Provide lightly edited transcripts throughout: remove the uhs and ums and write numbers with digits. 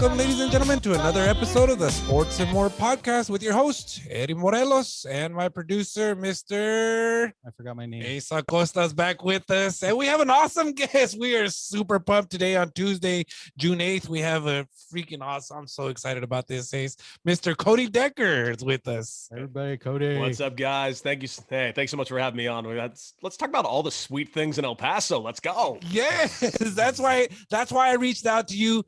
Welcome, ladies and gentlemen, to another episode of the Sports and More podcast with your host, Eddie Morelos, and my producer, Mr. I forgot my name. Asa Costa's back with us. And we have an awesome guest. We are super pumped today on Tuesday, June 8th. We have a freaking awesome, I'm so excited about this, Ace. Mr. Cody Decker is with us. Everybody, Cody. What's up, guys? Thank you. Hey, thanks so much for having me on. Let's talk about all the sweet things in El Paso. Let's go. Yes, that's why I reached out to you.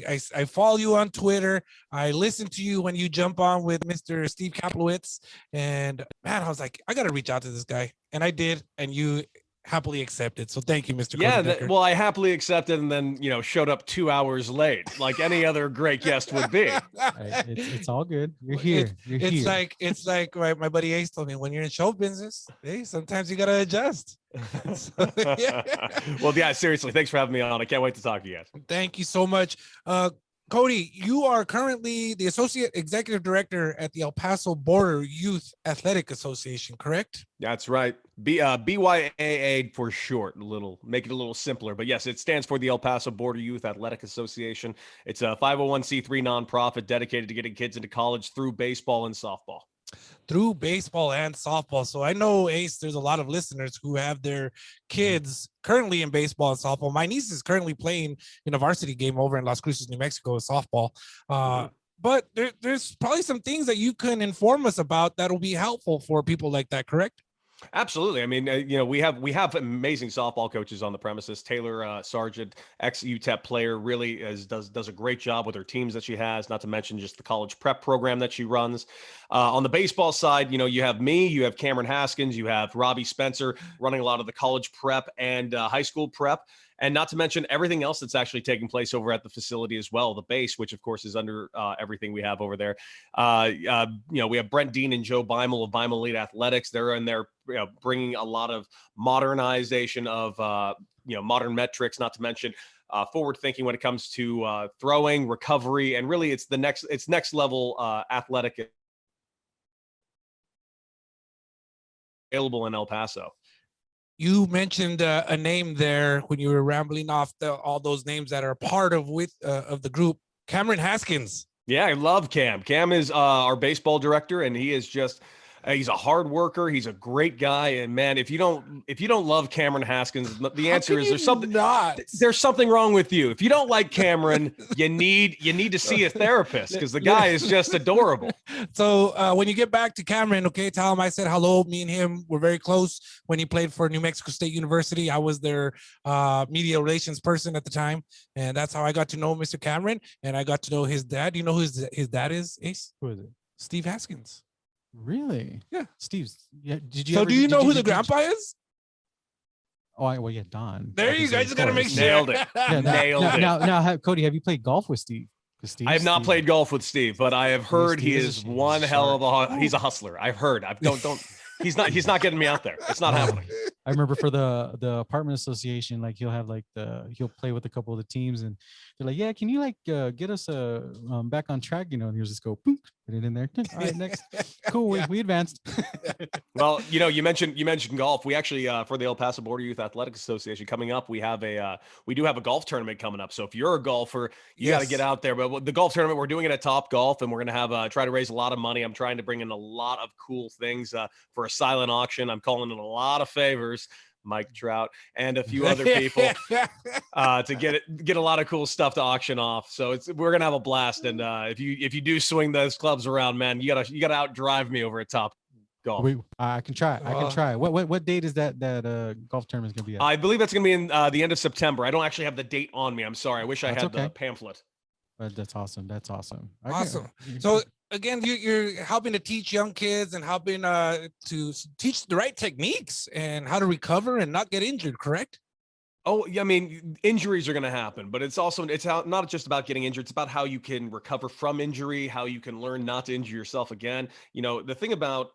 I follow you on Twitter. I listen to you when you jump on with Mr. Steve Kaplowitz, and man, I was like, I got to reach out to this guy, and I did, and you happily accepted. So thank you, Mr. Yeah, well, I happily accepted, and then showed up 2 hours late, like any other great guest would be. It's all good. You're here. It's like my buddy Ace told me, when you're in show business, hey, sometimes you gotta adjust. So, yeah. Well, yeah, seriously, thanks for having me on. I can't wait to talk to you guys. Thank you so much. Cody, you are currently the Associate Executive Director at the El Paso Border Youth Athletic Association, correct? That's right. BYAA for short, make it a little simpler. But yes, it stands for the El Paso Border Youth Athletic Association. It's a 501c3 nonprofit dedicated to getting kids into college through baseball and softball. Through baseball and softball. So I know, Ace, there's a lot of listeners who have their kids currently in baseball and softball. My niece is currently playing in a varsity game over in Las Cruces, New Mexico, softball. But there's probably some things that you can inform us about that'll be helpful for people like that, correct? Absolutely. I mean, we have amazing softball coaches on the premises. Taylor Sargent, ex-UTEP player, really does a great job with her teams that she has, not to mention just the college prep program that she runs. On the baseball side, you have me, you have Cameron Haskins, you have Robbie Spencer running a lot of the college prep and high school prep. And not to mention everything else that's actually taking place over at the facility as well. The base, which of course is under everything we have over there. We have Brent Dean and Joe Beimel of Beimel Elite Athletics. They're in there bringing a lot of modernization of, modern metrics, not to mention forward thinking when it comes to throwing, recovery, and really it's next level athletic available in El Paso. You mentioned a name there when you were rambling off all those names that are part of the group. Cameron Haskins. Yeah, I love Cam. Cam is our baseball director, and he is just he's a hard worker. He's a great guy, and man, if you don't love Cameron Haskins, the answer is there's something wrong with you. If you don't like Cameron, you need to see a therapist because the guy is just adorable. So when you get back to Cameron, okay, tell him I said hello. Me and him were very close when he played for New Mexico State University. I was their media relations person at the time, and that's how I got to know Mr. Cameron, and I got to know his dad. Do you know who his dad is, Ace? Who is it? Steve Haskins. Really? Yeah. Steve's. Yeah. Do you know who the grandpa is? Oh, yeah, Don. There you guys got to make sure. Nailed it. Nailed it. Now, Cody, have you played golf with Steve? I have not played golf with Steve, but I have heard he is one hell of he's a hustler. I've heard. He's not getting me out there. It's not happening. I remember for the apartment association, like he'll play with a couple of the teams, and they're like, yeah, can you get us back on track, and he'll just go boop, put it in there. All right, next. Cool. We advanced. Well, you mentioned golf. We actually for the El Paso Border Youth Athletic Association coming up, we do have a golf tournament coming up. So if you're a golfer, you got to get out there. But the golf tournament, we're doing it at Top Golf, and we're gonna have try to raise a lot of money. I'm trying to bring in a lot of cool things for a silent auction. I'm calling in a lot of favors, Mike Trout and a few other people to get a lot of cool stuff to auction off. So we're gonna have a blast. And if you do swing those clubs around, man, you gotta outdrive me over at Top Golf. I can try. What date is that golf tournament is gonna be at? I believe that's gonna be in the end of September. I don't actually have the date on me. I'm sorry. I wish I had the pamphlet. That's awesome. Awesome. So again, you're helping to teach young kids and helping to teach the right techniques and how to recover and not get injured, correct? Oh, yeah, I mean, injuries are going to happen, but it's not just about getting injured. It's about how you can recover from injury, how you can learn not to injure yourself again. The thing about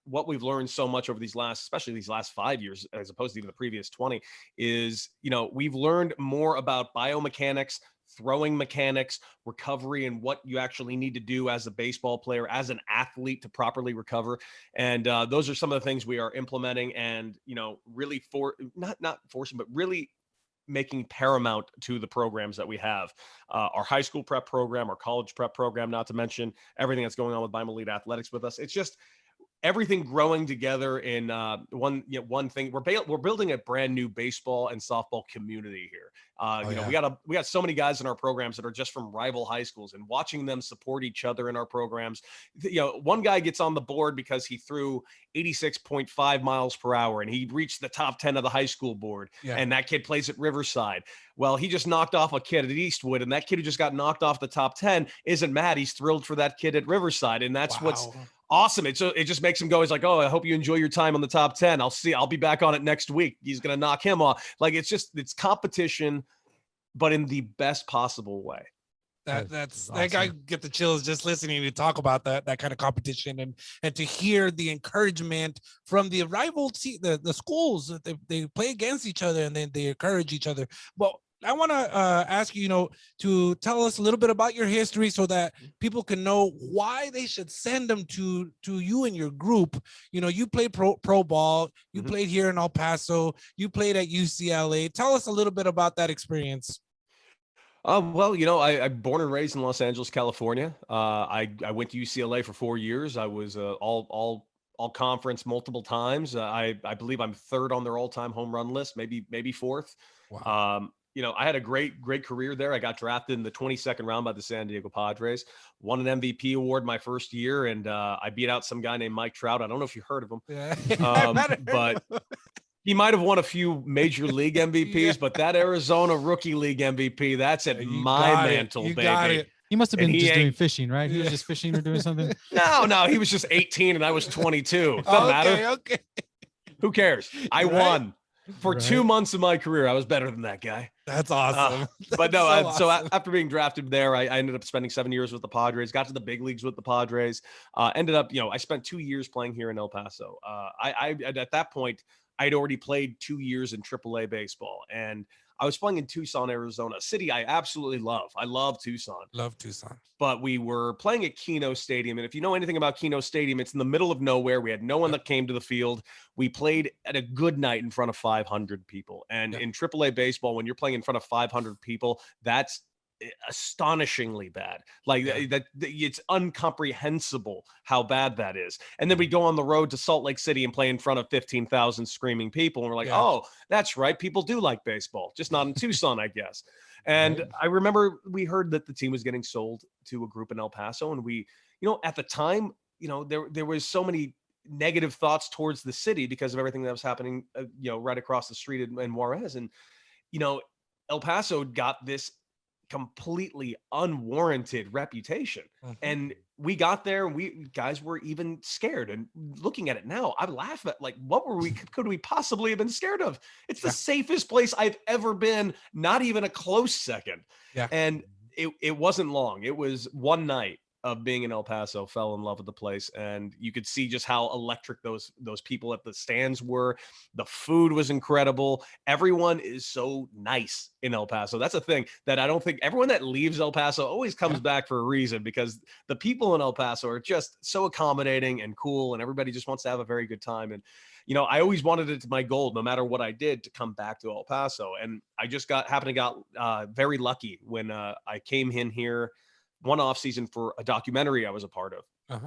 what we've learned so much over especially these last 5 years, as opposed to even the previous 20, is, we've learned more about biomechanics, throwing mechanics, recovery, and what you actually need to do as a baseball player, as an athlete to properly recover. And those are some of the things we are implementing and, really not forcing, but really making paramount to the programs that we have. Our high school prep program, our college prep program, not to mention everything that's going on with BYAA Elite Athletics with us. It's just everything growing together in one thing. We're building a brand new baseball and softball community here. We got so many guys in our programs that are just from rival high schools, and watching them support each other in our programs. One guy gets on the board because he threw 86.5 miles per hour and he reached the top 10 of the high school board. Yeah. And that kid plays at Riverside. Well, he just knocked off a kid at Eastwood, and that kid who just got knocked off the top 10 isn't mad. He's thrilled for that kid at Riverside. And that's what's awesome. It just makes him go, he's like, oh, I hope you enjoy your time on the top 10. I'll be back on it next week. He's going to knock him off. Like, it's competition, but in the best possible way. That's awesome. Like, I get the chills just listening to talk about that kind of competition, and to hear the encouragement from the rival the schools. They play against each other and then they encourage each other. Well, I want to ask you, to tell us a little bit about your history so that people can know why they should send them to you and your group. You played pro ball, you played here in El Paso, you played at UCLA. Tell us a little bit about that experience. Well, I'm born and raised in Los Angeles, California. I went to UCLA for 4 years. I was all conference multiple times. I believe I'm third on their all-time home run list, maybe fourth. Wow. I had a great career there. I got drafted in the 22nd round by the San Diego Padres, won an MVP award my first year, and I beat out some guy named Mike Trout. I don't know if you heard of him, but he might have won a few major league MVPs, but that Arizona Rookie League MVP, that's at my mantle, baby. He must have been just doing fishing, right? He was just fishing or doing something. No, he was just 18 and I was 22. Doesn't matter. Okay. Who cares? I won. For 2 months of my career, I was better than that guy. That's awesome. But no, awesome. So after being drafted there, I ended up spending 7 years with the Padres, got to the big leagues with the Padres, ended up, I spent 2 years playing here in El Paso. At that point, I'd already played 2 years in AAA baseball, and I was playing in Tucson, Arizona, a city I absolutely love. I love Tucson. Love Tucson. But we were playing at Keno Stadium. And if you know anything about Keno Stadium, it's in the middle of nowhere. We had no one that came to the field. We played at a good night in front of 500 people. And in AAA baseball, when you're playing in front of 500 people, that's astonishingly bad. Like that, it's incomprehensible how bad that is. And then we go on the road to Salt Lake City and play in front of 15,000 screaming people, and we're like, oh, that's right, people do like baseball, just not in Tucson, I guess. And I remember we heard that the team was getting sold to a group in El Paso, and we, at the time, there was so many negative thoughts towards the city because of everything that was happening right across the street in Juarez. And El Paso got this completely unwarranted reputation. And we got there and we guys were even scared. And looking at it now, I laugh at, like, what could we possibly have been scared of? It's the safest place I've ever been, not even a close second. And it wasn't long. It was one night of being in El Paso, fell in love with the place, and you could see just how electric those people at the stands were. The food was incredible. Everyone is so nice in El Paso. That's a thing that I don't think everyone that leaves El Paso always comes back for a reason, because the people in El Paso are just so accommodating and cool, and everybody just wants to have a very good time. And I always wanted it to my goal, no matter what I did, to come back to El Paso. And I just happened to got very lucky when I came in here one off season for a documentary I was a part of.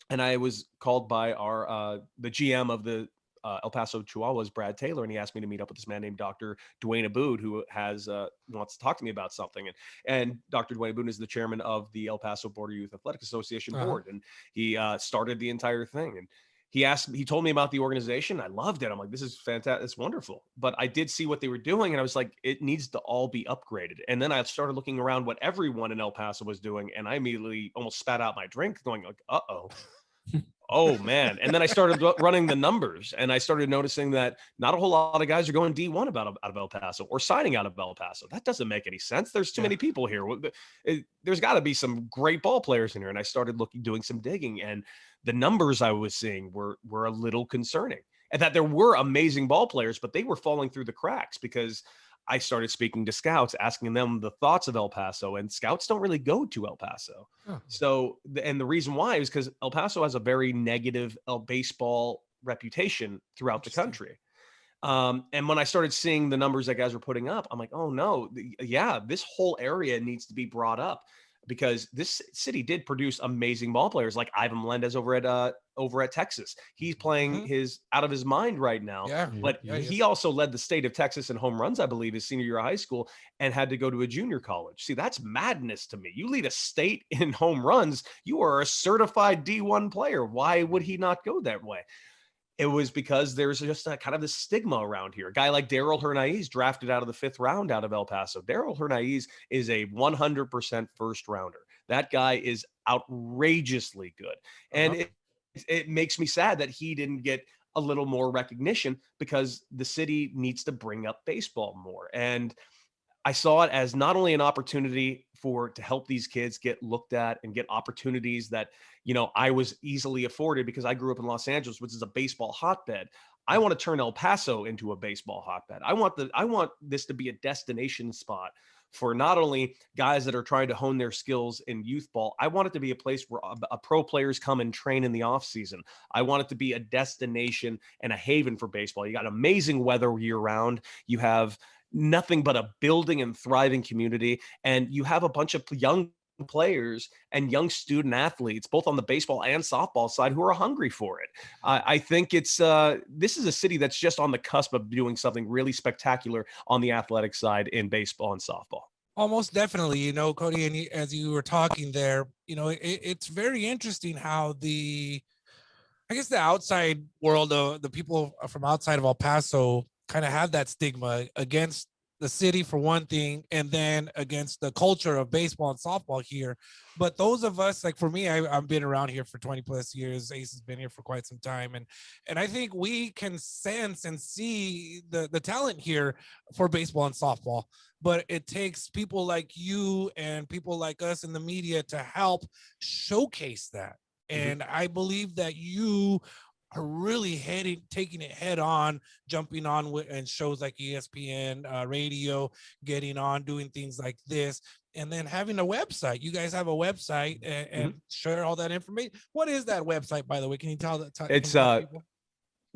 And I was called by the GM of the El Paso Chihuahuas, Brad Taylor, and he asked me to meet up with this man named Dr. Dwayne Aboud, who wants to talk to me about something. And Dr. Dwayne Aboud is the chairman of the El Paso Border Youth Athletic Association board, and he started the entire thing. And he told me about the organization. I loved it. I'm like, this is fantastic. It's wonderful. But I did see what they were doing, and I was like, it needs to all be upgraded. And then I started looking around what everyone in El Paso was doing, and I immediately almost spat out my drink, going like, uh-oh. Oh, man. And then I started running the numbers, and I started noticing that not a whole lot of guys are going D1 out of El Paso or signing out of El Paso. That doesn't make any sense. There's too many people here. There's got to be some great ball players in here. And I started doing some digging, and the numbers I was seeing were a little concerning, and that there were amazing ball players, but they were falling through the cracks because I started speaking to scouts, asking them the thoughts of El Paso, and scouts don't really go to El Paso. So, and the reason why is because El Paso has a very negative baseball reputation throughout the country. And when I started seeing the numbers that guys were putting up, I'm like, oh no, yeah, this whole area needs to be brought up, because this city did produce amazing ball players like Ivan Melendez over at Texas. He's playing Mhm. his out of his mind right now. Yeah. But Yeah. he Yes. also led the state of Texas in home runs, I believe, his senior year of high school, and had to go to a junior college. See, that's madness to me. You lead a state in home runs, you are a certified D1 player. Why would he not go that way? It was because there's just a kind of this stigma around here. A guy like Daryl Hernaiz, drafted out of the 5th round out of El Paso. Daryl Hernaiz is a 100% first rounder. That guy is outrageously good. And Uh-huh. it makes me sad that he didn't get a little more recognition, because the city needs to bring up baseball more. And I saw it as not only an opportunity to help these kids get looked at and get opportunities that, I was easily afforded because I grew up in Los Angeles, which is a baseball hotbed. I want to turn El Paso into a baseball hotbed. I want this to be a destination spot for not only guys that are trying to hone their skills in youth ball. I want it to be a place where a pro players come and train in the off season. I want it to be a destination and a haven for baseball. You got amazing weather year round. You have nothing but a building and thriving community, and you have a bunch of young players and young student athletes, both on the baseball and softball side, who are hungry for it. I think this is a city that's just on the cusp of doing something really spectacular on the athletic side in baseball and softball. Almost definitely, Cody, and as you were talking there, it's very interesting how I guess the outside world, the people from outside of El Paso kind of have that stigma against the city for one thing, and then against the culture of baseball and softball here. But those of us, like for me, I've been around here for 20 plus years. Ace has been here for quite some time. And I think we can sense and see the talent here for baseball and softball. But it takes people like you and people like us in the media to help showcase that. Mhm. And I believe that you are really taking it head on, jumping on with and shows like ESPN, radio, getting on, doing things like this, and then having a website. You guys have a website, and Mhm. share all that information. What is that website, by the way? Can you tell can you It's tell people?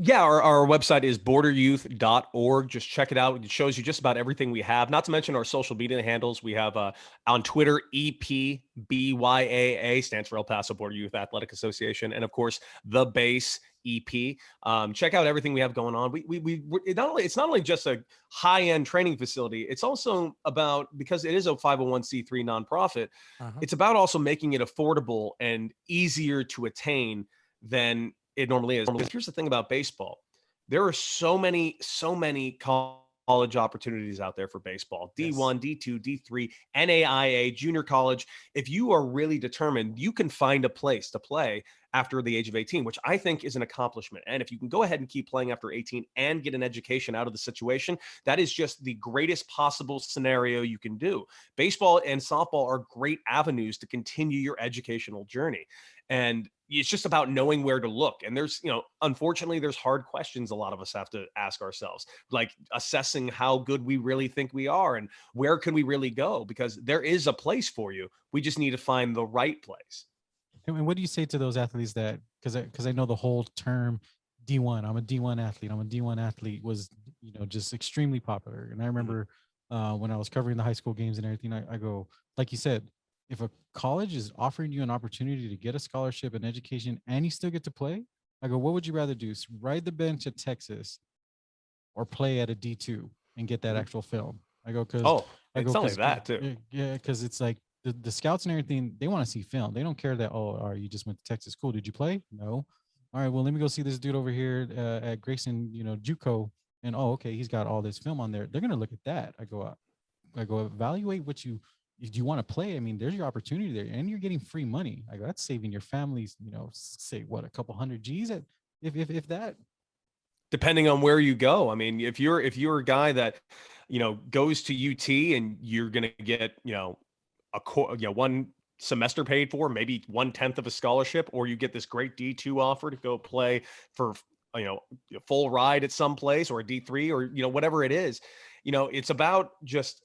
Yeah, our website is borderyouth.org. Just check it out. It shows you just about everything we have, not to mention our social media handles. We have on Twitter, EPBYAA, stands for El Paso Border Youth Athletic Association. And of course, the base EP. Check out everything we have going on. It's not only just a high-end training facility, it's also about, because it is a 501c3 nonprofit, Uh-huh. it's about also making it affordable and easier to attain than it normally is. Here's the thing about baseball. There are so many college opportunities out there for baseball. Yes. D1, D2, D3, NAIA, junior college. If you are really determined, you can find a place to play after the age of 18, which I think is an accomplishment. And if you can go ahead and keep playing after 18 and get an education out of the situation, that is just the greatest possible scenario you can do. Baseball and softball are great avenues to continue your educational journey. And it's just about knowing where to look. And there's, unfortunately, there's hard questions a lot of us have to ask ourselves, like assessing how good we really think we are and where can we really go, because there is a place for you. We just need to find the right place. And what do you say to those athletes that, because I know the whole term D1, I'm a D1 athlete, I'm a D1 athlete was, just extremely popular. And I remember when I was covering the high school games and everything, I go, like you said, if a college is offering you an opportunity to get a scholarship and education and you still get to play, I go, what would you rather do? Ride the bench at Texas or play at a D2 and get that Mhm. actual film? I go, because Oh, I it's go, not like that too. yeah, because it's like the scouts and everything, they want to see film. They don't care that, oh, all right, you just went to Texas. Cool. Did you play? No. All right, well, let me go see this dude over here at Grayson, JUCO. And oh, okay, he's got all this film on there. They're gonna look at that. I go evaluate what you do you want to play. I mean, there's your opportunity there, and you're getting free money. I go, that's saving your families, say what, a couple hundred G's at if that. Depending on where you go. I mean, if you're a guy that, goes to UT and you're going to get, one semester paid for, maybe 1/10 of a scholarship, or you get this great D2 offer to go play for, full ride at some place, or a D3, or, whatever it is, it's about just,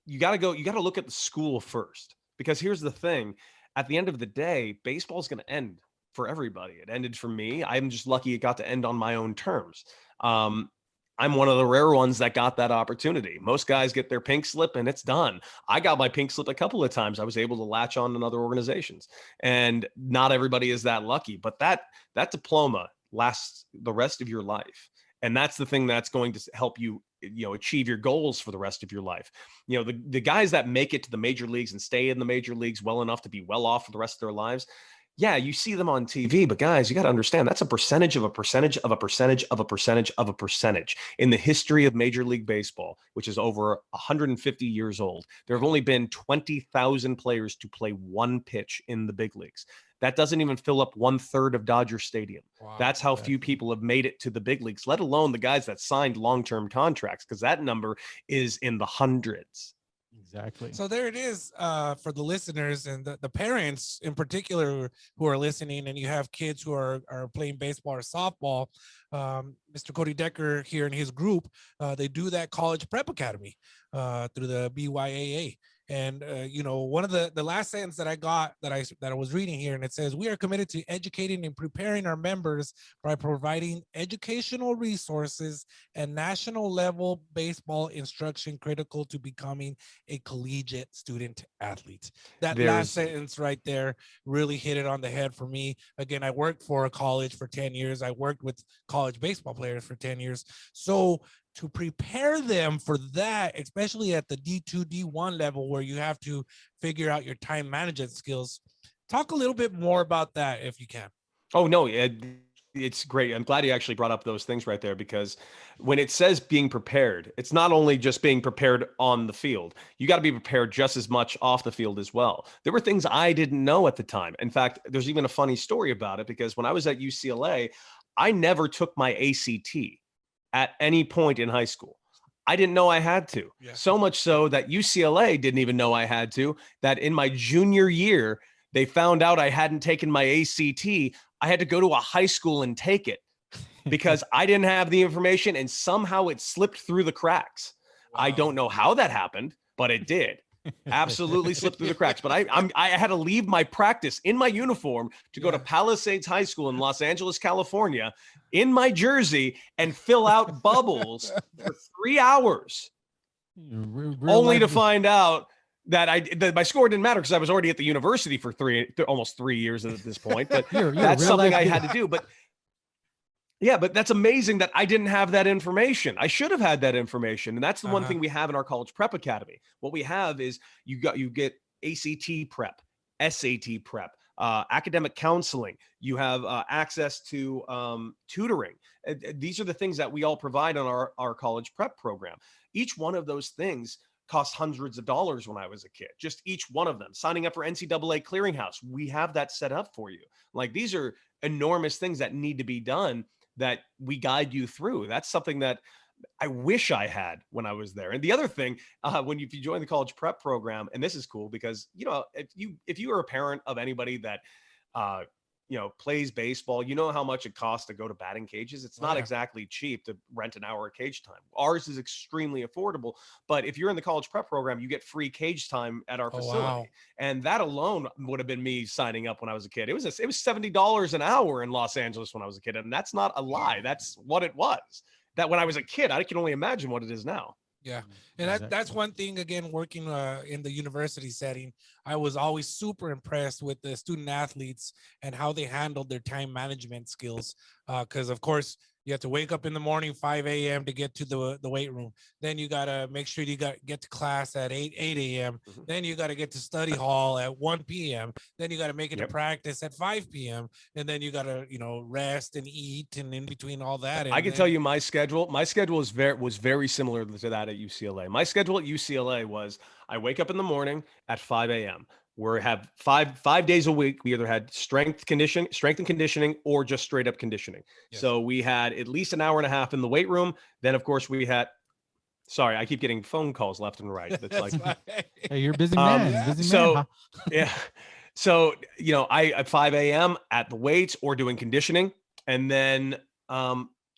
you got to look at the school first, because here's the thing. At the end of the day, baseball is going to end for everybody. It ended for me. I'm just lucky it got to end on my own terms. Um, I'm one of the rare ones that got that opportunity. Most guys get their pink slip and it's done. I got my pink slip a couple of times. I was able to latch on to other organizations, and not everybody is that lucky, but that diploma lasts the rest of your life. And that's the thing that's going to help you, achieve your goals for the rest of your life. The guys that make it to the major leagues and stay in the major leagues well enough to be well off for the rest of their lives, yeah, you see them on TV, but guys, you got to understand that's a percentage of a percentage of a percentage of a percentage of a percentage in the history of Major League Baseball, which is over 150 years old. There have only been 20,000 players to play one pitch in the big leagues. That doesn't even fill up 1/3 of Dodger Stadium. Wow, That's how few people have made it to the big leagues, let alone the guys that signed long-term contracts, because that number is in the hundreds. Exactly. So there it is, for the listeners and the parents in particular who are listening, and you have kids who are playing baseball or softball. Mr. Cody Decker here in his group, they do that college prep academy through the BYAA. And one of the last sentence that I got that I was reading here, and it says, "We are committed to educating and preparing our members by providing educational resources and national level baseball instruction critical to becoming a collegiate student athlete." That last sentence right there really hit it on the head for me. Again, I worked for a college for 10 years. I worked with college baseball players for 10 years. So to prepare them for that, especially at the D2, D1 level, where you have to figure out your time management skills. Talk a little bit more about that if you can. Oh, no, it's great. I'm glad you actually brought up those things right there, because when it says being prepared, it's not only just being prepared on the field. You got to be prepared just as much off the field as well. There were things I didn't know at the time. In fact, there's even a funny story about it, because when I was at UCLA, I never took my ACT at any point in high school. I didn't know I had to. Yeah. So much so that UCLA didn't even know I had to, that in my junior year, they found out I hadn't taken my ACT. I had to go to a high school and take it because I didn't have the information, and somehow it slipped through the cracks. Wow. I don't know how that happened, but it did. Absolutely slipped through the cracks. But I had to leave my practice in my uniform to go to Palisades High School in Los Angeles, California, in my jersey, and fill out bubbles for 3 hours, only to find out that my score didn't matter, because I was already at the university for almost 3 years at this point. But that's something I had to do. But yeah, but that's amazing that I didn't have that information. I should have had that information. And that's the one thing we have in our college prep academy. What we have is you get ACT prep, SAT prep, academic counseling. You have access to tutoring. These are the things that we all provide on our college prep program. Each one of those things cost hundreds of dollars when I was a kid, just each one of them. Signing up for NCAA Clearinghouse, we have that set up for you. Like, these are enormous things that need to be done that we guide you through. That's something that I wish I had when I was there. And the other thing, if you join the college prep program, and this is cool because, if you are a parent of anybody that, plays baseball, you know how much it costs to go to batting cages. It's not exactly cheap to rent an hour of cage time. Ours is extremely affordable, but if you're in the college prep program, you get free cage time at our facility. Wow. And that alone would have been me signing up when I was a kid. It was $70 an hour in Los Angeles when I was a kid. And that's not a lie. That's what it was. That when I was a kid, I can only imagine what it is now. Yeah. And that's one thing, again, working in the university setting, I was always super impressed with the student athletes and how they handled their time management skills. Because, of course, you have to wake up in the morning, 5 a.m. to get to the weight room. Then you got to make sure you get to class at 8 a.m. Mm-hmm. Then you got to get to study hall at 1 p.m. Then you got to make it to practice at 5 p.m. And then you got to, rest and eat, and in between all that. I can tell you my schedule. My schedule was very similar to that at UCLA. My schedule at UCLA was I wake up in the morning at 5 a.m. We have five days a week. We either had strength and conditioning, or just straight up conditioning. Yes. So we had at least an hour and a half in the weight room. Then, of course, we had. Sorry, I keep getting phone calls left and right. That's like, hey, you're a busy man. Busy man. Huh? Yeah. So I at 5 a.m. at the weights or doing conditioning, and then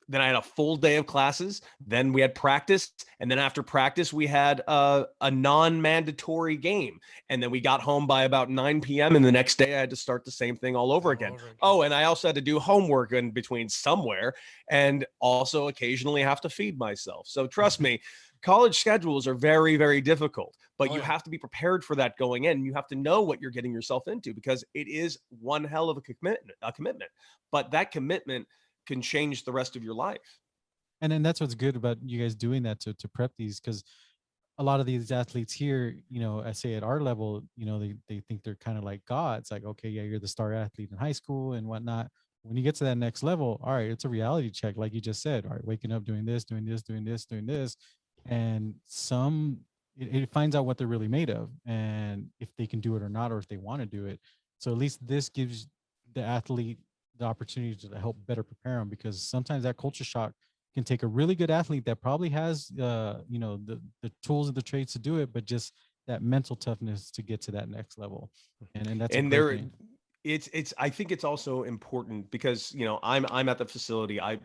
then I had a full day of classes. Then we had practice. And then after practice, we had a non-mandatory game. And then we got home by about 9 p.m. And the next day I had to start the same thing all over again. Oh, and I also had to do homework in between somewhere, and also occasionally have to feed myself. So trust me, college schedules are very, very difficult, but you have to be prepared for that going in. You have to know what you're getting yourself into, because it is one hell of a commitment, but that commitment can change the rest of your life. And then that's what's good about you guys doing that to prep these, because a lot of these athletes here, I say at our level, they think they're kind of like gods. Like, okay, yeah, you're the star athlete in high school and whatnot. When you get to that next level, all right, it's a reality check, like you just said. All right, waking up, doing this, doing this, doing this, doing this, and it finds out what they're really made of, and if they can do it or not, or if they want to do it. So at least this gives the athlete the opportunity to help better prepare them, because sometimes that culture shock can take a really good athlete that probably has the tools and the traits to do it, but just that mental toughness to get to that next level. And that's And a great thing. it's I think it's also important because I'm at the facility. I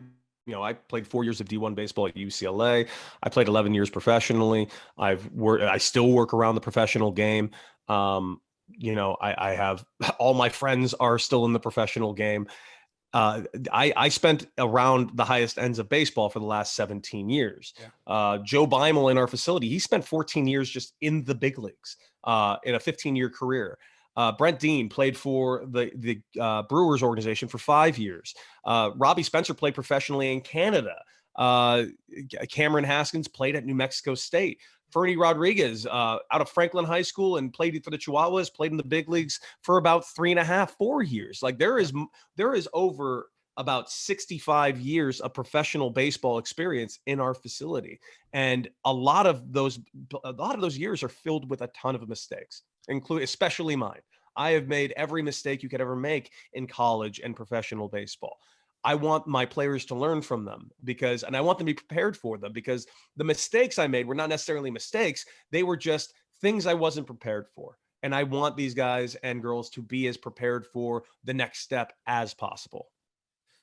played 4 years of D1 baseball at UCLA. I played 11 years professionally. I still work around the professional game. I have all my friends are still in the professional game. I spent around the highest ends of baseball for the last 17 years. Yeah. Joe Beimel in our facility, he spent 14 years just in the big leagues in a 15-year career. Brent Dean played for the Brewers organization for 5 years. Robbie Spencer played professionally in Canada. Cameron Haskins played at New Mexico State. Fernie Rodriguez out of Franklin High School and played for the Chihuahuas, played in the big leagues for about 3.5, 4 years. Like there is over about 65 years of professional baseball experience in our facility. And a lot of those years are filled with a ton of mistakes, especially mine. I have made every mistake you could ever make in college and professional baseball. I want my players to learn from them and I want them to be prepared for them, because the mistakes I made were not necessarily mistakes. They were just things I wasn't prepared for. And I want these guys and girls to be as prepared for the next step as possible.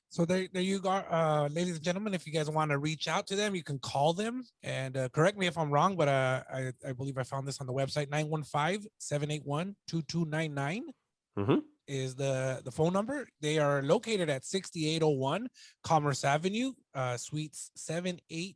So there you go, ladies and gentlemen. If you guys want to reach out to them, you can call them. And correct me if I'm wrong, but I believe I found this on the website. 915-781-2299 is the phone number. They are located at 6801 Commerce Avenue, Suites 7B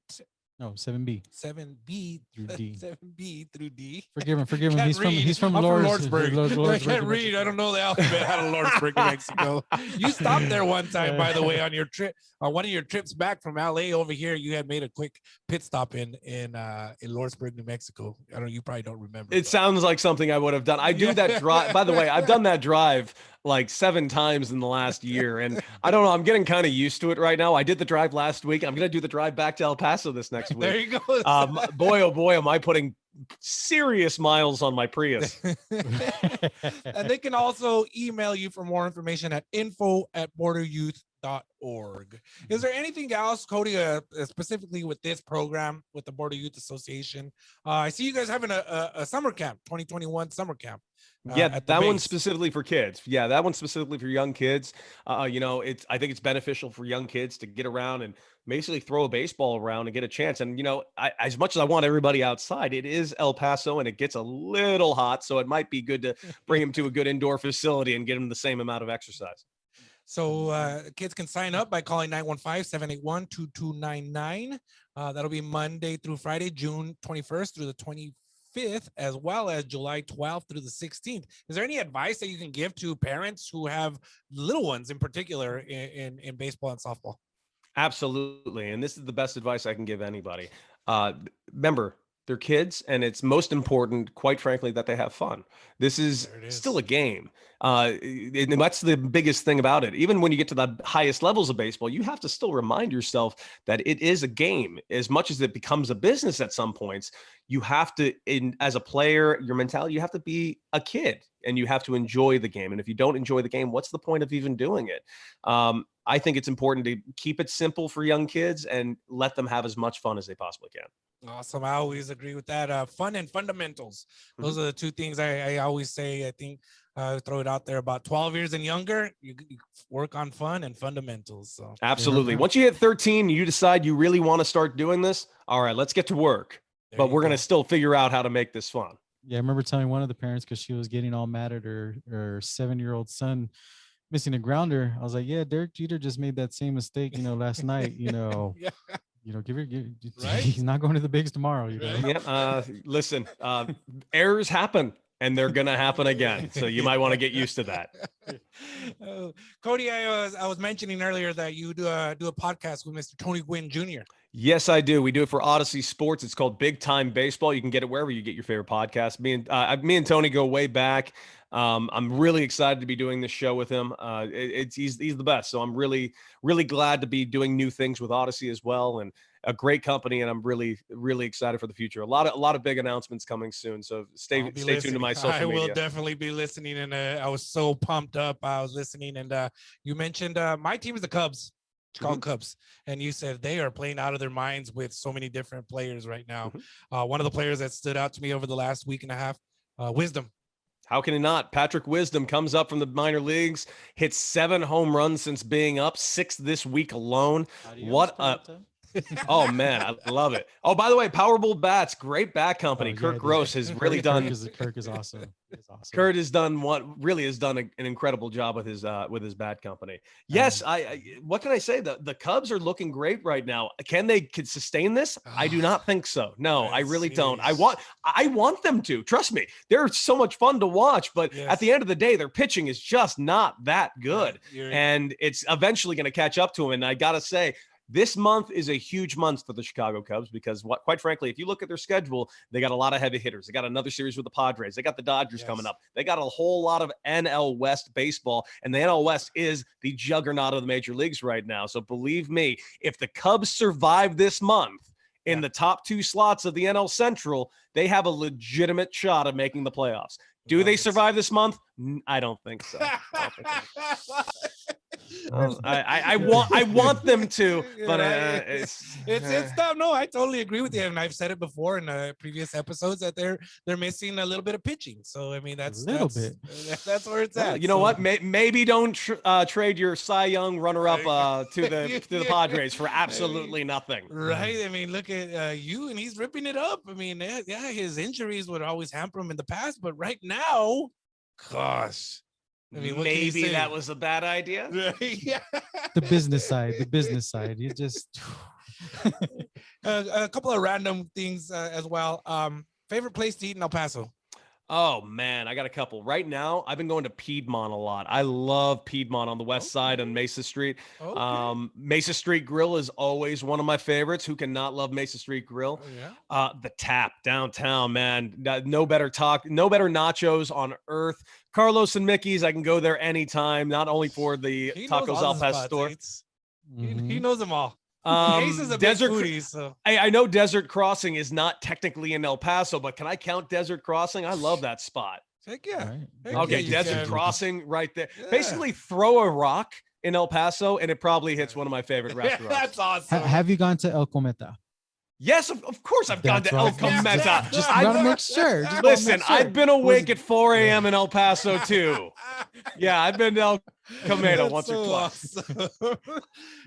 through D. 7B through D. Forgive him. He's from Lordsburg. Lordsburg. I can't read. I don't know the alphabet out of Lordsburg, New Mexico. You stopped there one time, by the way, on your trip, on one of your trips back from LA over here. You had made a quick pit stop in Lordsburg, New Mexico. I don't. You probably don't remember. It sounds like something I would have done. I do that drive. By the way, I've done that drive like 7 times in the last year, and I don't know. I'm getting kind of used to it right now. I did the drive last week. I'm gonna do the drive back to El Paso this next week. There you go. Boy, oh boy, am I putting serious miles on my Prius. And they can also email you for more information at info@borderyouth.org. Is there anything else, Cody, specifically with this program with the Border Youth Association? I see you guys having a summer camp, 2021 summer camp. Yeah, that one's specifically for kids. Yeah, that one's specifically for young kids. I think it's beneficial for young kids to get around and basically throw a baseball around and get a chance. And, as much as I want everybody outside, it is El Paso and it gets a little hot. So it might be good to bring them to a good indoor facility and get them the same amount of exercise. So kids can sign up by calling 915-781-2299. That'll be Monday through Friday, June 21st through the 25th, as well as July 12th through the 16th. Is there any advice that you can give to parents who have little ones in particular in baseball and softball? Absolutely. And this is the best advice I can give anybody. Remember, they're kids, and it's most important, quite frankly, that they have fun. This is still a game. And that's the biggest thing about it. Even when you get to the highest levels of baseball, you have to still remind yourself that it is a game. As much as it becomes a business at some points, you have to, as a player, your mentality, you have to be a kid and you have to enjoy the game. And if you don't enjoy the game, what's the point of even doing it? I think it's important to keep it simple for young kids and let them have as much fun as they possibly can. Awesome. I always agree with that. Fun and fundamentals. Those are the two things I always say. I think throw it out there about 12 years and younger, you work on fun and fundamentals. So Absolutely. Once you hit 13, you decide you really want to start doing this. All right, let's get to work. But we're going to still figure out how to make this fun. Yeah, I remember telling one of the parents, because she was getting all mad at her 7-year-old son missing a grounder. I was like, yeah, Derek Jeter just made that same mistake, last night, yeah. Right? He's not going to the bigs tomorrow. Yeah. Listen, errors happen and they're going to happen again. So you might want to get used to that. Cody, I was mentioning earlier that you do a podcast with Mr. Tony Gwynn Jr. Yes, I do. We do it for Odyssey Sports. It's called Big Time Baseball. You can get it wherever you get your favorite podcast. Me and Tony go way back. I'm really excited to be doing this show with him. He's the best. So I'm really, really glad to be doing new things with Odyssey as well, and a great company. And I'm really, really excited for the future. A lot of big announcements coming soon. So stay tuned to my social media. I will definitely be listening. And I was so pumped up. I was listening, and you mentioned my team is the Cubs. Chicago Cubs, and you said they are playing out of their minds with so many different players right now. One of the players that stood out to me over the last week and a half, Wisdom. How can it not? Patrick Wisdom comes up from the minor leagues, hits 7 home runs since being up, 6 this week alone. What a oh man, I love it. Oh, by the way, Powerball Bats, great bat company. Kirk Gross has really done. Kirk is awesome. Kurt has done an incredible job with his bat company. Yes, what can I say? The Cubs are looking great right now. Can they sustain this? I do not think so. No, I really don't. I want them to. Trust me. They're so much fun to watch, but at the end of the day, their pitching is just not that good. And it's eventually going to catch up to them. And I got to say, this month is a huge month for the Chicago Cubs because, quite frankly, if you look at their schedule, they got a lot of heavy hitters. They got another series with the Padres. They got the Dodgers coming up. They got a whole lot of NL West baseball, and the NL West is the juggernaut of the major leagues right now. So believe me, if the Cubs survive this month in the top 2 slots of the NL Central, they have a legitimate shot of making the playoffs. Do they survive this month? I don't think so. I want them to, but it's tough. No, I totally agree with you, and I've said it before in previous episodes that they're missing a little bit of pitching. So I mean, that's where it's at. You know what? Maybe don't trade your Cy Young runner-up to the Padres for absolutely nothing. Right? I mean, look at you, and he's ripping it up. I mean, yeah, his injuries would always hamper him in the past, but right now, gosh. I mean, maybe that was a bad idea. Yeah. The business side. You just a couple of random things as well. Favorite place to eat in El Paso? Oh man, I got a couple. Right now, I've been going to Piedmont a lot. I love Piedmont on the west side on Mesa Street. Mesa Street Grill is always one of my favorites. Who cannot love Mesa Street Grill? The Tap downtown, man. No better nachos on earth. Carlos and Mickey's, I can go there anytime, not only for the Tacos Al Pastor. He knows them all. Ace is a Desert foodie, so. I know Desert Crossing is not technically in El Paso, but can I count Desert Crossing? I love that spot. Heck yeah. Right. Heck Okay, yeah, Desert Crossing right there. Yeah. Basically, throw a rock in El Paso, and it probably hits one of my favorite restaurants. That's awesome. Have you gone to El Cometa? Yes, of course I've gone to El Cometa. Just gotta make sure. Listen, I've been awake at 4 a.m. in El Paso too. Yeah, I've been to El Cometa once or twice. Awesome.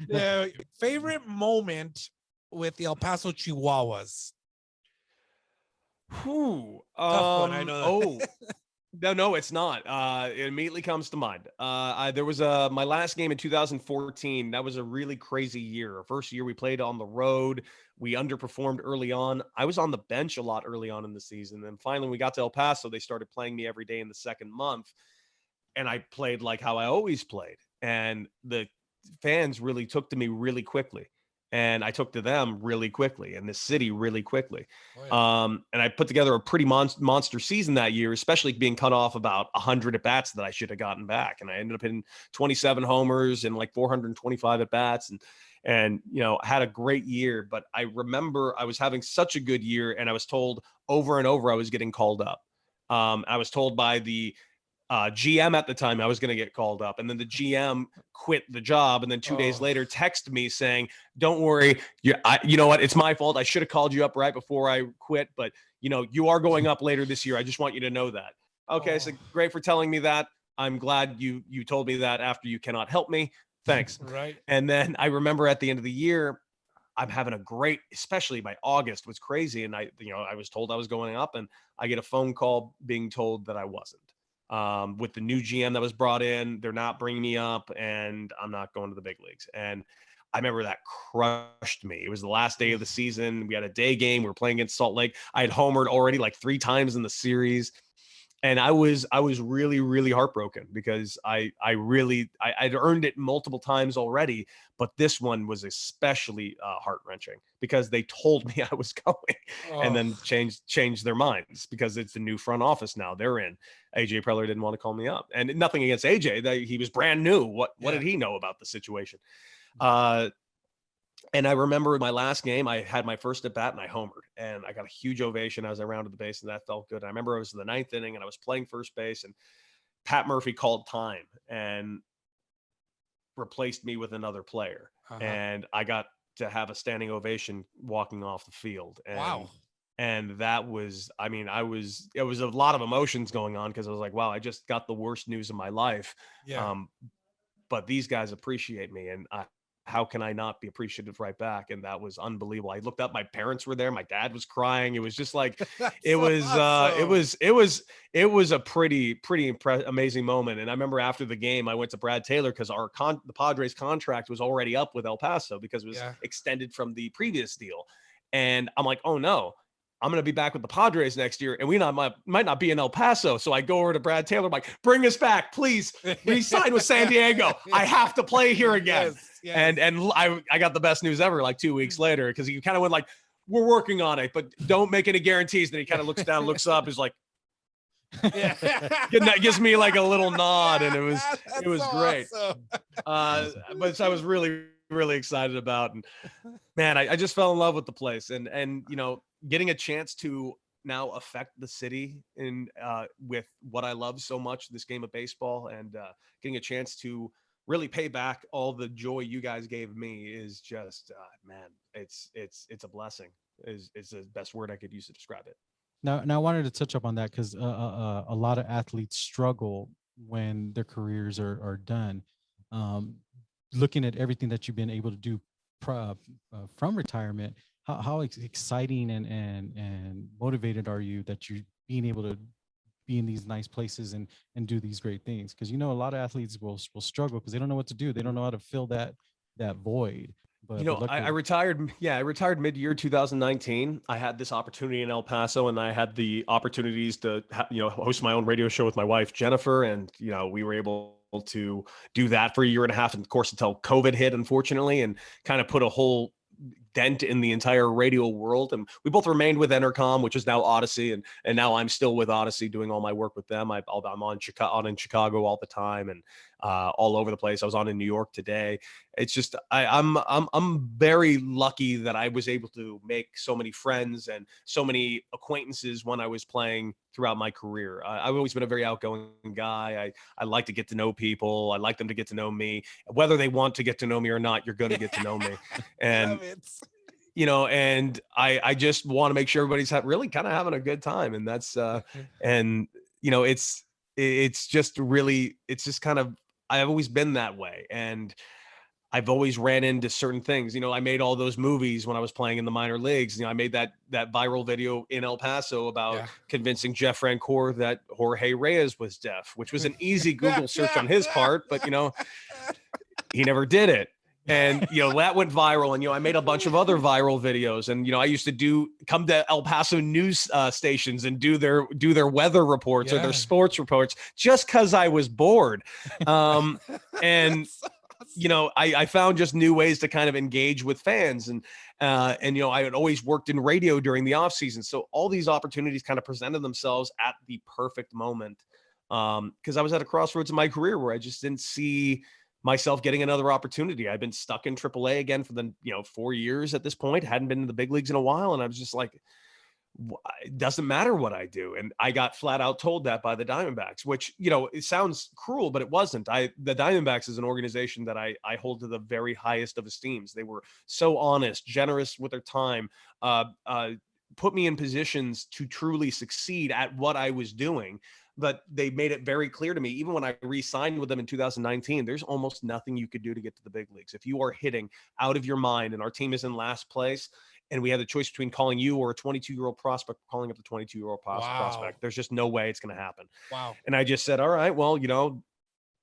Yeah, favorite moment with the El Paso Chihuahuas? Tough one, I know that. No, it's not. It immediately comes to mind. There was my last game in 2014. That was a really crazy year. Our first year we played on the road. We underperformed early on. I was on the bench a lot early on in the season. And finally, we got to El Paso. They started playing me every day in the second month. And I played like how I always played. And the fans really took to me really quickly. And I took to them really quickly, and the city really quickly. And I put together a pretty monster season that year, especially being cut off about 100 at-bats that I should have gotten back. And I ended up hitting 27 homers and like 425 at-bats and had a great year. But I remember I was having such a good year, and I was told over and over I was getting called up. I was told by the GM at the time. I was going to get called up, and then the GM quit the job, and then 2 days later texted me saying, "Don't worry, you know what? It's my fault. I should have called you up right before I quit, but you are going up later this year. I just want you to know that." Okay, so great for telling me that. I'm glad you told me that after you cannot help me. Thanks. Right. And then I remember at the end of the year, I'm having a great, especially by August was crazy. And I was told I was going up, and I get a phone call being told that I wasn't. With the new GM that was brought in, they're not bringing me up, and I'm not going to the big leagues. And I remember that crushed me. It was the last day of the season. We had a day game. We were playing against Salt Lake. I had homered already like 3 times in the series. And I was really, really heartbroken because I'd earned it multiple times already, but this one was especially heart-wrenching because they told me I was going and then changed their minds because it's the new front office now. They're in. AJ Preller didn't want to call me up, and nothing against AJ. He was brand new. What did he know about the situation? And I remember my last game, I had my first at bat and I homered, and I got a huge ovation as I rounded the base, and that felt good. I remember it was the 9th inning and I was playing first base, and Pat Murphy called time and replaced me with another player. And I got to have a standing ovation walking off the field. And, wow. And that was, it was a lot of emotions going on because I was like, wow, I just got the worst news of my life. Yeah. But these guys appreciate me, and how can I not be appreciative right back? And that was unbelievable. I looked up, my parents were there. My dad was crying. It was just like, it was a pretty amazing moment. And I remember after the game, I went to Brad Taylor because the Padres contract was already up with El Paso because it was extended from the previous deal. And I'm like, oh no, I'm going to be back with the Padres next year, and we might not be in El Paso. So I go over to Brad Taylor, I'm like, bring us back, please. Re-sign with San Diego. I have to play here again. Yes. And I got the best news ever like 2 weeks later because he kind of went like, we're working on it, but don't make any guarantees. Then he kind of looks down, looks up, is like, that gives me like a little nod, and it was so great. Awesome. But I was really excited about, and man, I just fell in love with the place, and getting a chance to now affect the city in with what I love so much, this game of baseball, and getting a chance to really pay back all the joy you guys gave me is just man, it's a blessing is the best word I could use to describe it. Now I wanted to touch up on that because a lot of athletes struggle when their careers are done. Looking at everything that you've been able to do from retirement, how exciting and motivated are you that you're being able to be in these nice places and do these great things? Because a lot of athletes will struggle because they don't know what to do. They don't know how to fill that void. But I retired. Yeah, I retired mid-year 2019. I had this opportunity in El Paso, and I had the opportunities to host my own radio show with my wife Jennifer, and we were able to do that for a year and a half, and of course until COVID hit, unfortunately, and kind of put a whole dent in the entire radio world. And we both remained with Entercom, which is now Odyssey, and now I'm still with Odyssey doing all my work with them. I'm on in Chicago all the time, and all over the place. I was on in New York today. It's just I'm very lucky that I was able to make so many friends and so many acquaintances when I was playing throughout my career. I've always been a very outgoing guy. I like to get to know people. I like them to get to know me. Whether they want to get to know me or not, you're going to get to know me. And and I just want to make sure everybody's really kind of having a good time. And that's and it's just really, it's just kind of, I've always been that way. And I've always ran into certain things. I made all those movies when I was playing in the minor leagues. I made that viral video in El Paso about convincing Jeff Francoeur that Jorge Reyes was deaf, which was an easy Google search on his part, but he never did it. And, that went viral, and, I made a bunch of other viral videos, and, I used to come to El Paso news stations and do their weather reports or their sports reports just cause I was bored. And, I found just new ways to kind of engage with fans, and I had always worked in radio during the off season. So all these opportunities kind of presented themselves at the perfect moment. Cause I was at a crossroads in my career where I just didn't see myself getting another opportunity. I've been stuck in AAA again for the 4 years at this point, hadn't been in the big leagues in a while. And I was just like, It doesn't matter what I do. And I got flat out told that by the Diamondbacks, which, it sounds cruel, but it wasn't. The Diamondbacks is an organization that I hold to the very highest of esteems. They were so honest, generous with their time, put me in positions to truly succeed at what I was doing. But they made it very clear to me, even when I re-signed with them in 2019, there's almost nothing you could do to get to the big leagues. If you are hitting out of your mind and our team is in last place, and we had the choice between calling you or a 22-year-old prospect, calling up the 22-year-old prospect, there's just no way it's going to happen. Wow. And I just said, all right, well,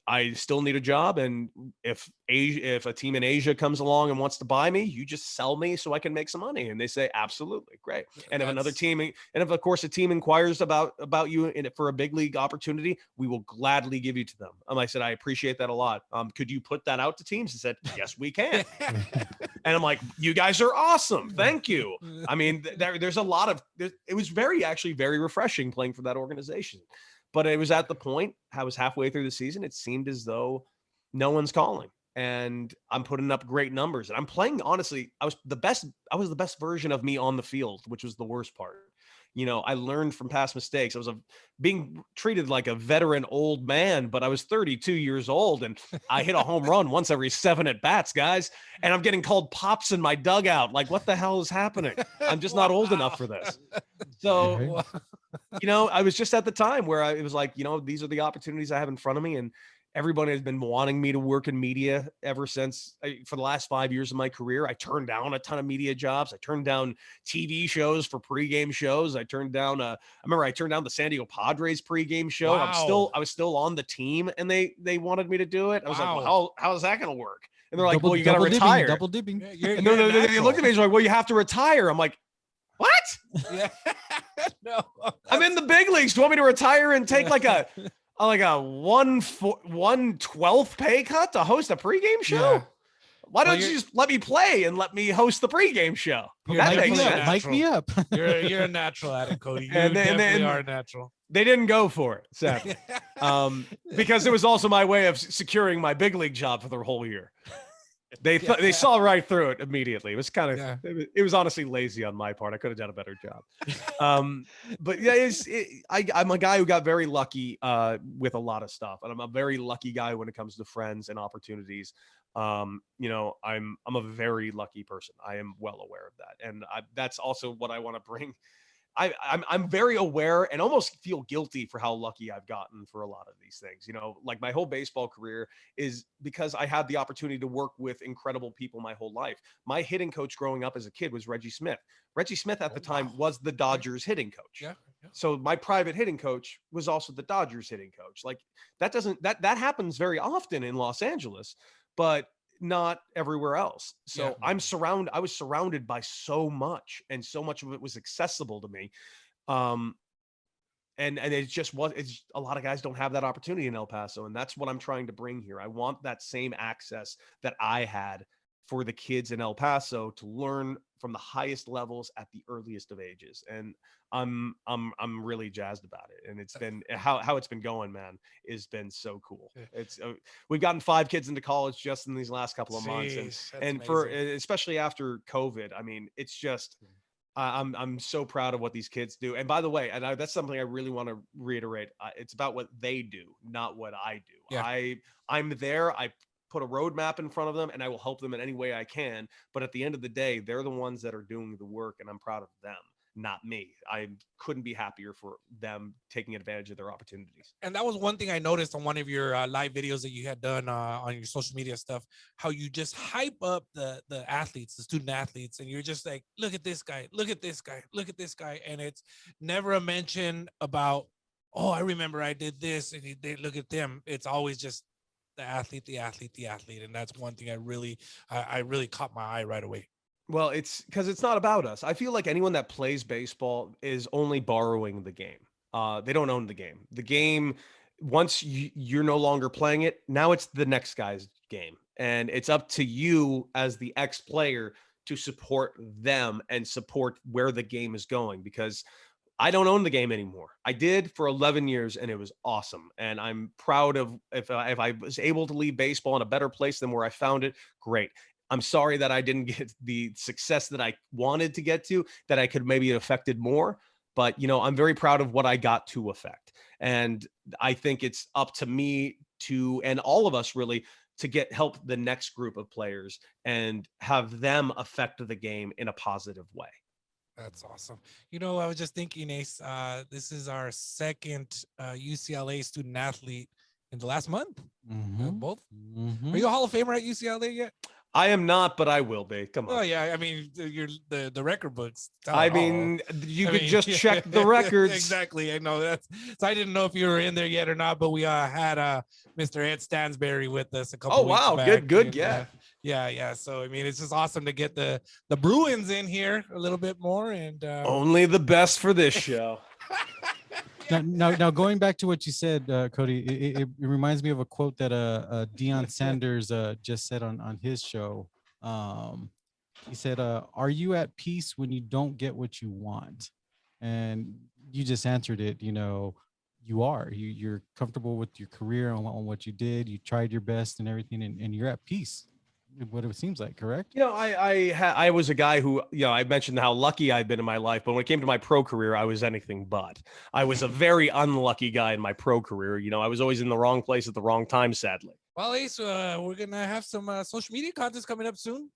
I still need a job. And if a team in Asia comes along and wants to buy me, you just sell me so I can make some money. And they say, absolutely. Great. And if another team, and if of course a team inquires about you for a big league opportunity, we will gladly give you to them. I said, I appreciate that a lot. Could you put that out to teams? He said, yes, we can. And I'm like, you guys are awesome. Thank you. I mean, there's a lot of, it was actually very refreshing playing for that organization. But it was at the point, I was halfway through the season, it seemed as though no one's calling. And I'm putting up great numbers. And I'm playing, honestly, I was the best version of me on the field, which was the worst part. I learned from past mistakes. I was being treated like a veteran old man, but I was 32 years old and I hit a home run once every 7 at-bats, guys. And I'm getting called pops in my dugout. Like, what the hell is happening? I'm just not old enough for this. So, I was just at the time where it was like, these are the opportunities I have in front of me. And everybody has been wanting me to work in media ever since for the last 5 years of my career. I turned down a ton of media jobs. I turned down TV shows for pregame shows. I turned down I remember I turned down the San Diego Padres pregame show. Wow. I was still on the team and they wanted me to do it. I was like, well, how is that going to work? And they're like, well, you got to retire. Double dipping. And they looked at me and they're like, well, you have to retire. I'm like, what? Yeah. No. I'm in the big leagues. Do you want me to retire and take like a 1/12 pay cut to host a pregame show? Yeah. Why don't you just let me play and let me host the pregame show? That makes sense. Mic me up. You're a natural at it, Cody. You definitely are natural. They didn't go for it, sadly, because it was also my way of securing my big league job for the whole year. They saw right through it immediately. It was kind of it was honestly lazy on my part. I could have done a better job. But yeah, I'm a guy who got very lucky with a lot of stuff, and I'm a very lucky guy when it comes to friends and opportunities. I'm a very lucky person. I am well aware of that, and that's also what I want to bring. I'm very aware and almost feel guilty for how lucky I've gotten for a lot of these things. Like my whole baseball career is because I had the opportunity to work with incredible people my whole life. My hitting coach growing up as a kid was Reggie Smith. Reggie Smith at the time was the Dodgers hitting coach. Yeah. So my private hitting coach was also the Dodgers hitting coach. Like that happens very often in Los Angeles, but not everywhere else. So I was surrounded by so much, and so much of it was accessible to me. And it's a lot of guys don't have that opportunity in El Paso. And that's what I'm trying to bring here. I want that same access that I had for the kids in El Paso to learn from the highest levels at the earliest of ages. And I'm really jazzed about it. And it's been how it's been going, man, has been so cool. It's we've gotten 5 kids into college just in these last couple of months. And for especially after COVID, I mean, it's just I'm so proud of what these kids do. And by the way, that's something I really want to reiterate. It's about what they do, not what I do. Yeah. I'm there. I put a roadmap in front of them and I will help them in any way I can. But at the end of the day, they're the ones that are doing the work, and I'm proud of them, not me. I couldn't be happier for them taking advantage of their opportunities. And that was one thing I noticed on one of your live videos that you had done on your social media stuff, how you just hype up the athletes, the student athletes. And you're just like, look at this guy, look at this guy, look at this guy. And it's never a mention about, oh, I remember I did this, and they look at them. It's always just the athlete. And that's one thing I really caught my eye right away. Well, it's because it's not about us. I feel like anyone that plays baseball is only borrowing the game. They don't own the game. The game, once you're no longer playing it, now it's the next guy's game. And it's up to you as the ex-player to support them and support where the game is going, because I don't own the game anymore. I did for 11 years, and it was awesome. And I'm proud of if I was able to leave baseball in a better place than where I found it, great. I'm sorry that I didn't get the success that I wanted to get to, that I could maybe have affected more. But, I'm very proud of what I got to affect. And I think it's up to me and all of us really, to help the next group of players and have them affect the game in a positive way. That's awesome. I was just thinking, Ace, this is our second UCLA student athlete in the last month. Both. Are you a Hall of Famer at UCLA yet? I am not, but I will be. Come on. Oh yeah, I mean, you're the record books. You could just check the records. Exactly. I know that. So I didn't know if you were in there yet or not, but we had Mr. Ed Stansberry with us a couple weeks back. Oh wow, good. And, yeah. So I mean, it's just awesome to get the Bruins in here a little bit more, and only the best for this show. Now, going back to what you said, Cody, it reminds me of a quote that Deion Sanders just said on his show. He said, "Are you at peace when you don't get what you want?" And you just answered it. You are. You're comfortable with your career on what you did. You tried your best and everything, and you're at peace. What it seems like, correct? I was a guy who, I mentioned how lucky I've been in my life, but when it came to my pro career, I was anything but. I was a very unlucky guy in my pro career. I was always in the wrong place at the wrong time, sadly. Well, Ace, we're gonna have some social media contests coming up soon.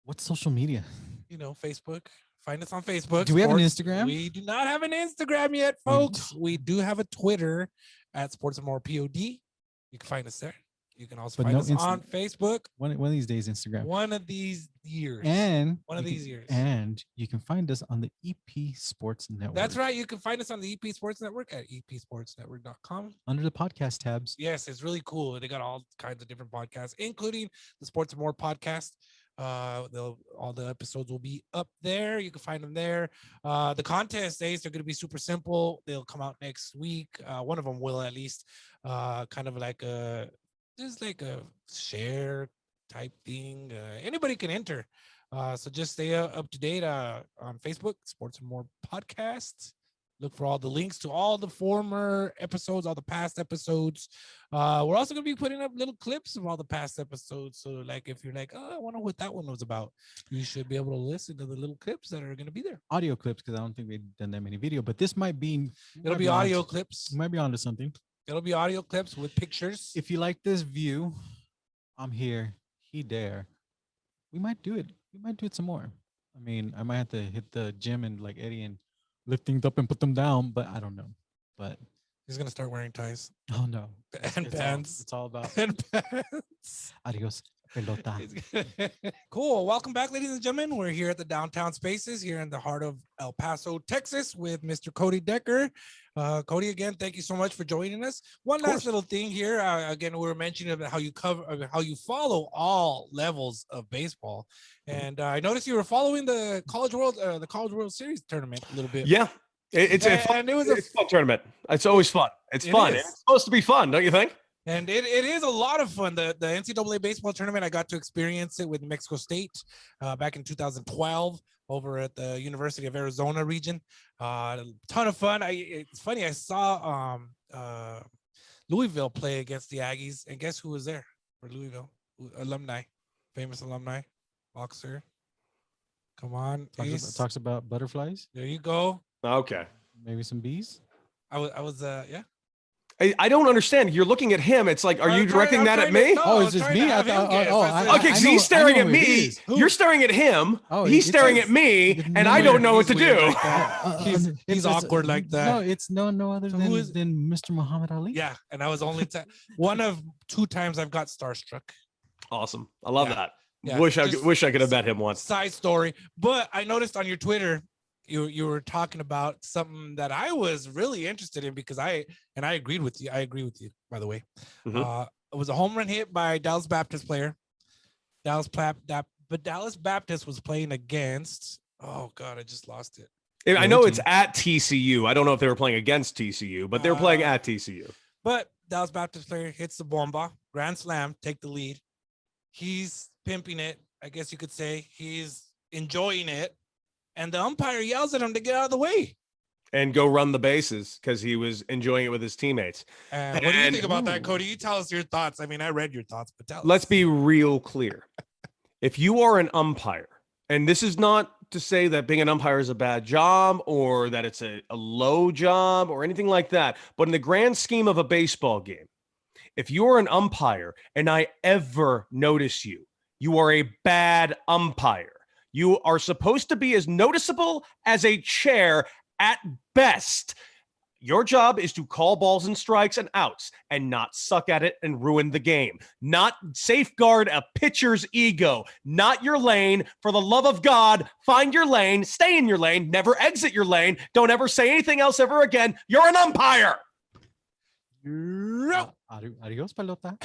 What's social media? Facebook. Find us on Facebook. Do we have an Instagram? We do not have an Instagram yet, folks. We do have a Twitter at Sports and More POD. You can find us there. You can also find us on Facebook. One of these days, Instagram. One of these years. And you can find us on the EP Sports Network. That's right. You can find us on the EP Sports Network at epsportsnetwork.com. Under the podcast tabs. Yes, it's really cool. They got all kinds of different podcasts, including the Sports and More podcast. All the episodes will be up there. You can find them there. The contest days, they're going to be super simple. They'll come out next week. One of them will, at least, kind of like a share type thing. Anybody can enter. So just stay up to date on Facebook, Sports and More Podcasts. Look for all the links to all the former episodes, all the past episodes. We're also going to be putting up little clips of all the past episodes. So like, if you're like, I wonder what that one was about, you should be able to listen to the little clips that are going to be there. Audio clips, because I don't think we've done that many video, but this might be. It'll be audio clips. You might be onto something. It'll be audio clips with pictures. If you like this view, I'm here, he there. We might do it. We might do it some more. I mean, I might have to hit the gym and like Eddie and lift things up and put them down, but I don't know. But he's gonna start wearing ties. Oh no. And pants. It's all about and pants. Adios. Pelota. Cool. Welcome back, ladies and gentlemen. We're here at the Downtown Spaces here in the heart of El Paso, Texas, with Mr. Cody Decker. Cody, again, thank you so much for joining us. One last little thing here. Again, we were mentioning about how you follow all levels of baseball, and I noticed you were following the College World Series tournament a little bit. Yeah, it's a fun tournament. It's always fun. It's fun. It's supposed to be fun, don't you think? And it is a lot of fun. The NCAA baseball tournament, I got to experience it with Mexico State back in 2012 over at the University of Arizona region. A ton of fun. It's funny, I saw Louisville play against the Aggies, and guess who was there for Louisville? Famous alumni, boxer. Come on. Talks about butterflies. There you go. Okay. Maybe some bees. I was yeah. I don't understand. You're looking at him. It's like, are you directing that at me? Is this me? Okay, because he's staring at me. You're staring at him. He's staring at me, and I don't know what to do. He's awkward like that. No, it's no other than Mr. Muhammad Ali. Yeah, and I was only one of 2 times I've got starstruck. Awesome. I love that. Yeah, wish I could have met him once. Side story, but I noticed on your Twitter, you were talking about something that I was really interested in, because I agreed with you. I agree with you, by the way. Mm-hmm. It was a home run hit by Dallas Baptist player. But Dallas Baptist was playing against. Oh God, I just lost it. I know it's at TCU. I don't know if they were playing against TCU, but they're playing at TCU. But Dallas Baptist player hits the bomba, grand slam, take the lead. He's pimping it, I guess you could say. He's enjoying it. And the umpire yells at him to get out of the way and go run the bases, because he was enjoying it with his teammates. What do you think about that, Cody? You tell us your thoughts. I mean, I read your thoughts, but tell us. Let's be real clear. If you are an umpire, and this is not to say that being an umpire is a bad job or that it's a low job or anything like that, but in the grand scheme of a baseball game, if you're an umpire and I ever notice you, you are a bad umpire. You are supposed to be as noticeable as a chair at best. Your job is to call balls and strikes and outs and not suck at it and ruin the game. Not safeguard a pitcher's ego. Not your lane. For the love of God, find your lane, stay in your lane, never exit your lane. Don't ever say anything else ever again. You're an umpire. Adios, pelota.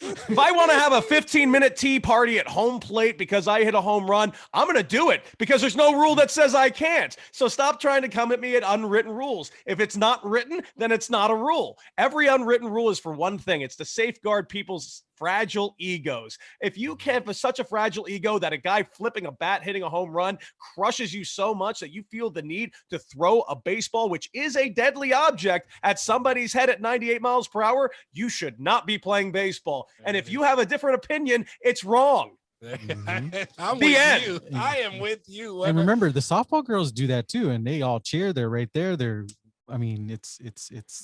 If I want to have a 15-minute tea party at home plate because I hit a home run, I'm going to do it because there's no rule that says I can't. So stop trying to come at me at unwritten rules. If it's not written, then it's not a rule. Every unwritten rule is for one thing. It's to safeguard people's fragile egos. If you have such a fragile ego that a guy flipping a bat, hitting a home run crushes you so much that you feel the need to throw a baseball, which is a deadly object, at somebody's head at 98 miles per hour, you should not be playing baseball. And if you have a different opinion, it's wrong. I'm The with end. you. I am with you. And remember, the softball girls do that too, and they all cheer. They're right there. I mean, it's.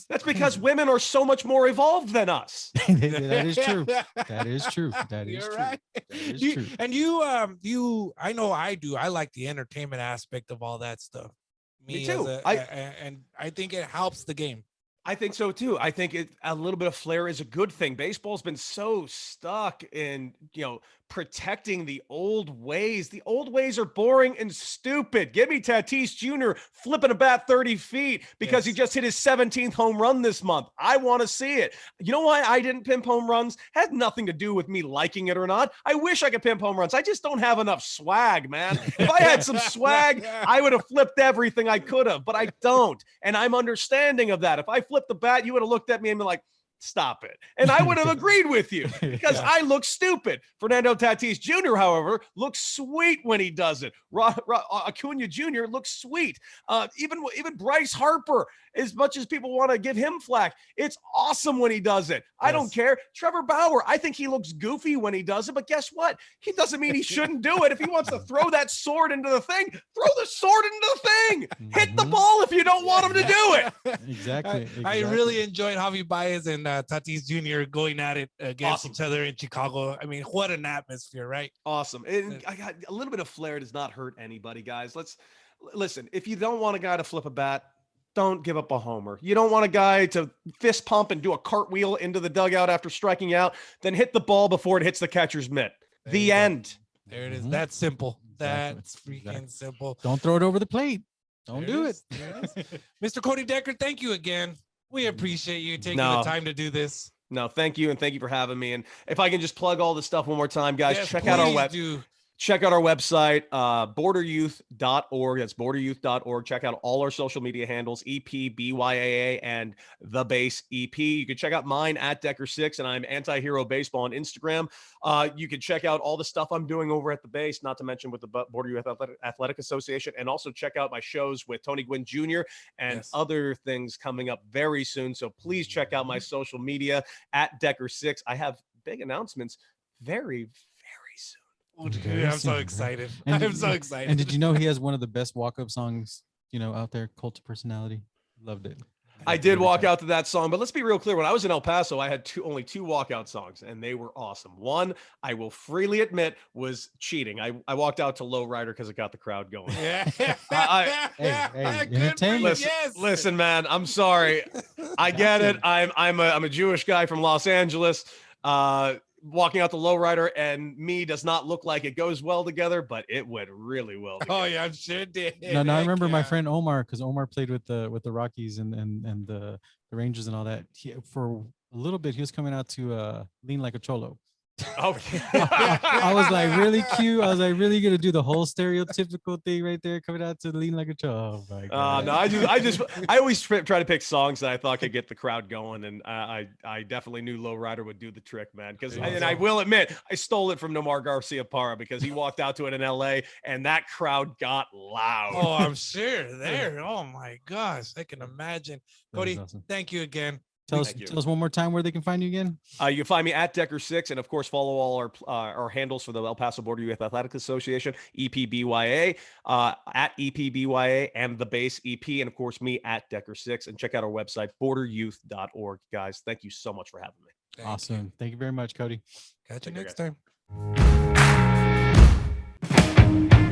That's because women are so much more evolved than us. That is true. That is true. That is You're true. right. That is You- true. And you, I know I do. I like the entertainment aspect of all that stuff. Me too. And I think it helps the game. I think so too. I think a little bit of flair is a good thing. Baseball's been so stuck in, protecting the old ways. The old ways are boring and stupid. Give me Tatis Jr. flipping a bat 30 feet because he just hit his 17th home run this month. I want to see it. You know why I didn't pimp home runs? Had nothing to do with me liking it or not. I wish I could pimp home runs. I just don't have enough swag, man. If I had some swag, I would have flipped everything I could have, but I don't. And I'm understanding of that. If I flipped the bat, you would have looked at me and been like, stop it. And I would have agreed with you because I look stupid. Fernando Tatis Jr., however, looks sweet when he does it. Acuna Jr. looks sweet. Even Bryce Harper, as much as people want to give him flack, it's awesome when he does it. I don't care. Trevor Bauer, I think he looks goofy when he does it, but guess what? He doesn't mean he shouldn't do it. If he wants to throw that sword into the thing, throw the sword into the thing. Hit the ball if you don't want him to do it. Exactly. I really enjoyed Javi Baez and Tatis Jr. going at it against each other in Chicago. I mean, what an atmosphere, right? Awesome. And I got a little bit of flair does not hurt anybody, guys. Listen. If you don't want a guy to flip a bat, don't give up a homer. You don't want a guy to fist pump and do a cartwheel into the dugout after striking out, then hit the ball before it hits the catcher's mitt. The end. There it is. That's simple. That's freaking simple. Don't throw it over the plate. Don't do it. Mr. Cody Decker, thank you again. We appreciate you taking the time to do this. No, thank you. And thank you for having me. And if I can just plug all this stuff one more time, guys, check out our website, borderyouth.org. That's borderyouth.org. Check out all our social media handles, EP, BYAA, and The Base EP. You can check out mine at Decker6, and I'm Anti-Hero Baseball on Instagram. You can check out all the stuff I'm doing over at The Base, not to mention with the Border Youth Athletic Association, and also check out my shows with Tony Gwynn Jr. and other things coming up very soon. So please check out my social media at Decker6. I have big announcements very, very soon. I'm so excited. I'm so excited. And did you know he has one of the best walk-up songs, out there, Cult of Personality? Loved it. I did walk out to that song, but let's be real clear. When I was in El Paso, I had only two walkout songs, and they were awesome. One, I will freely admit, was cheating. I walked out to Low Rider because it got the crowd going. Hey, entertainment. Listen, man, I'm sorry. I get it. I'm a Jewish guy from Los Angeles. Walking out the lowrider and me does not look like it goes well together, but it went really well together. Oh yeah, I'm sure it did. No, I remember my friend Omar, because Omar played with the Rockies and the Rangers and all that. For a little bit, he was coming out to Lean Like a Cholo. Oh, I was like really cute. I was like really gonna do the whole stereotypical thing right there, coming out to Lean Like a Cholo. Oh my God. No, I always try to pick songs that I thought could get the crowd going, and I definitely knew Low Rider would do the trick, man. And I will admit, I stole it from Nomar Garcia Parra because he walked out to it in LA, and that crowd got loud. Oh, I'm sure there. Oh my gosh, I can imagine. Cody, awesome. Thank you again. Tell Thank you. us one more time where they can find you again. You can find me at Decker6, and of course, follow all our handles for the El Paso Border Youth Athletic Association, EPBYA, at EPBYA, and the base EP, and of course, me at Decker6. And check out our website, borderyouth.org. Guys, thank you so much for having me. Awesome. Thank you very much, Cody. Catch you Take care, next guys. time.